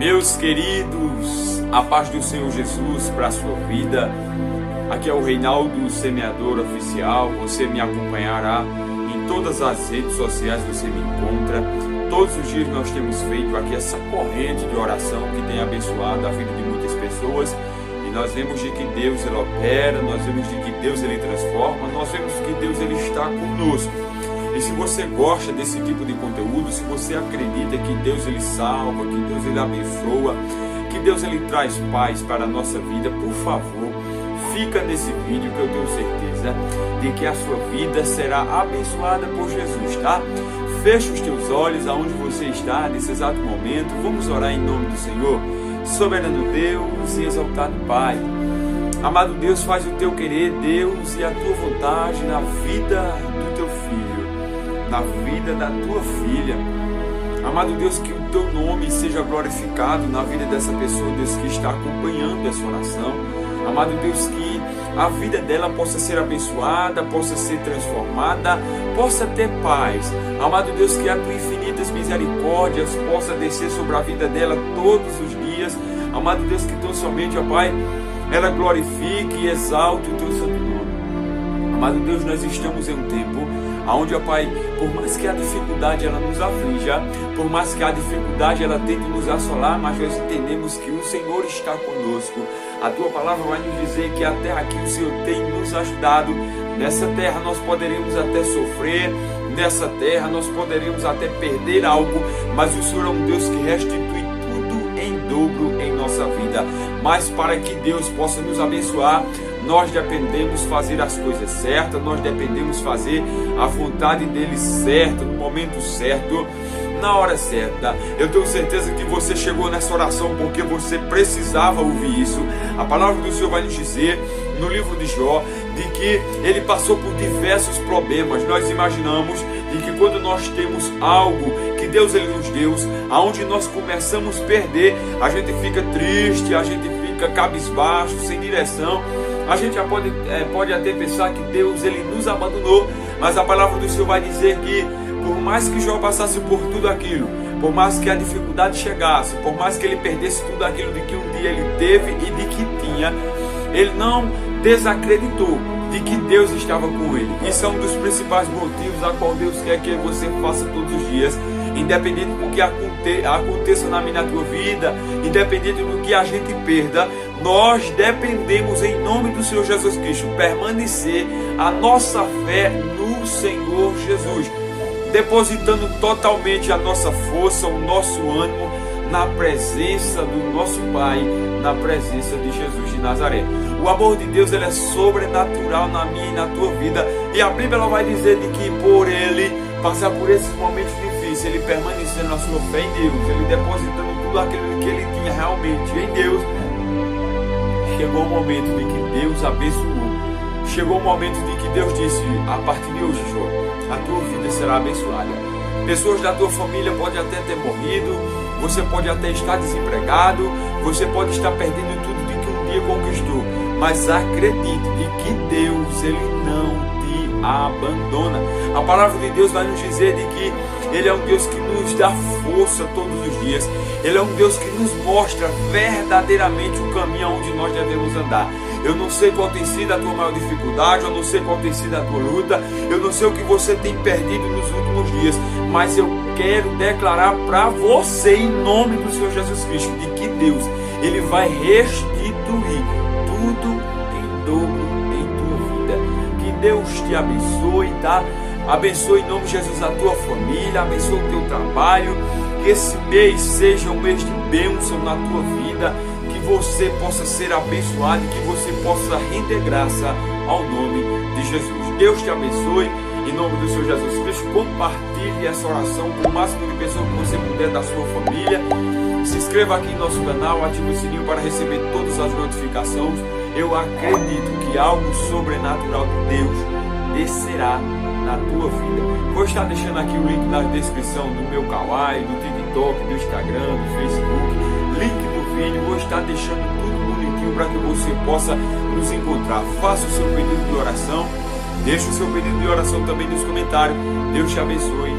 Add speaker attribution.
Speaker 1: Meus queridos, a paz do Senhor Jesus para a sua vida. Aqui é o Reinaldo, semeador oficial. Você me acompanhará em todas as redes sociais, você me encontra. Todos os dias nós temos feito aqui essa corrente de oração que tem abençoado a vida de muitas pessoas. E nós vemos de que Deus ele opera, nós vemos de que Deus ele transforma, nós vemos que Deus ele está conosco. E se você gosta desse tipo de conteúdo, se você acredita que Deus ele salva, que Deus ele abençoa, que Deus ele traz paz para a nossa vida, por favor, fica nesse vídeo que eu tenho certeza de que a sua vida será abençoada por Jesus, tá? Feche os teus olhos aonde você está nesse exato momento. Vamos orar em nome do Senhor. Soberano Deus e exaltado Pai. Amado Deus, faz o teu querer, Deus, e a tua vontade na vida do teu filho, na vida da tua filha. Amado Deus, que o teu nome seja glorificado na vida dessa pessoa, Deus, que está acompanhando essa oração. Amado Deus, que a vida dela possa ser abençoada, possa ser transformada, possa ter paz. Amado Deus, que a tua infinitas misericórdias possa descer sobre a vida dela todos os dias. Amado Deus, que tão somente, ó Pai, ela glorifique e exalte o teu santo nome. Amado Deus, nós estamos em um tempo onde, ó Pai, por mais que a dificuldade ela nos aflija, por mais que a dificuldade ela tente nos assolar, mas nós entendemos que o Senhor está conosco. A tua palavra vai nos dizer que até aqui o Senhor tem nos ajudado. Nessa terra nós poderemos até sofrer, nessa terra nós poderemos até perder algo, mas o Senhor é um Deus que restitui tudo em dobro em nossa vida. Mas para que Deus possa nos abençoar, nós dependemos fazer as coisas certas, nós dependemos fazer a vontade dele certa, no momento certo, na hora certa. Eu tenho certeza que você chegou nessa oração porque você precisava ouvir isso. A palavra do Senhor vai nos dizer no livro de Jó de que ele passou por diversos problemas. Nós imaginamos de que quando nós temos algo que Deus ele nos deu, aonde nós começamos a perder, a gente fica triste, a gente fica cabisbaixo, sem direção. A gente já pode até pensar que Deus ele nos abandonou, mas a palavra do Senhor vai dizer que por mais que Jó passasse por tudo aquilo, por mais que a dificuldade chegasse, por mais que ele perdesse tudo aquilo de que um dia ele teve e de que tinha, ele não desacreditou de que Deus estava com ele. Isso é um dos principais motivos a qual Deus quer que você faça todos os dias, independente do que aconteça na minha tua vida, independente do que a gente perda, nós dependemos em nome do Senhor Jesus Cristo, permanecer a nossa fé no Senhor Jesus, depositando totalmente a nossa força, o nosso ânimo na presença do nosso Pai, na presença de Jesus de Nazaré. O amor de Deus ele é sobrenatural na minha e na tua vida, e a Bíblia ela vai dizer de que por ele passar por esses momentos difíceis, ele permanecendo na sua fé em Deus, ele depositando tudo aquilo que ele tinha realmente em Deus, chegou o momento de que Deus abençoou. Chegou o momento de que Deus disse: a partir de hoje, Jó, a tua vida será abençoada. Pessoas da tua família podem até ter morrido, você pode até estar desempregado, você pode estar perdendo tudo de que um dia conquistou, mas acredite de que Deus ele não te abandona. A palavra de Deus vai nos dizer de que ele é um Deus que nos dá força todos os dias. Ele é um Deus que nos mostra verdadeiramente o caminho onde nós devemos andar. Eu não sei qual tem sido a tua maior dificuldade, eu não sei qual tem sido a tua luta, eu não sei o que você tem perdido nos últimos dias, mas eu quero declarar para você, em nome do Senhor Jesus Cristo, de que Deus ele vai restituir tudo em dobro em tua vida. Que Deus te abençoe, tá? Abençoe em nome de Jesus a tua família, abençoe o teu trabalho, que esse mês seja um mês de bênção na tua vida, que você possa ser abençoado e que você possa render graça ao nome de Jesus. Deus te abençoe, em nome do Senhor Jesus Cristo. Compartilhe essa oração com o máximo de pessoas que você puder da sua família. Se inscreva aqui no nosso canal, ative o sininho para receber todas as notificações. Eu acredito que algo sobrenatural de Deus descerá na tua vida. Vou estar deixando aqui o link na descrição do meu Kawaii, do TikTok, do Instagram, do Facebook, link do vídeo. Vou estar deixando tudo bonitinho para que você possa nos encontrar. Faça o seu pedido de oração, deixe o seu pedido de oração também nos comentários. Deus te abençoe.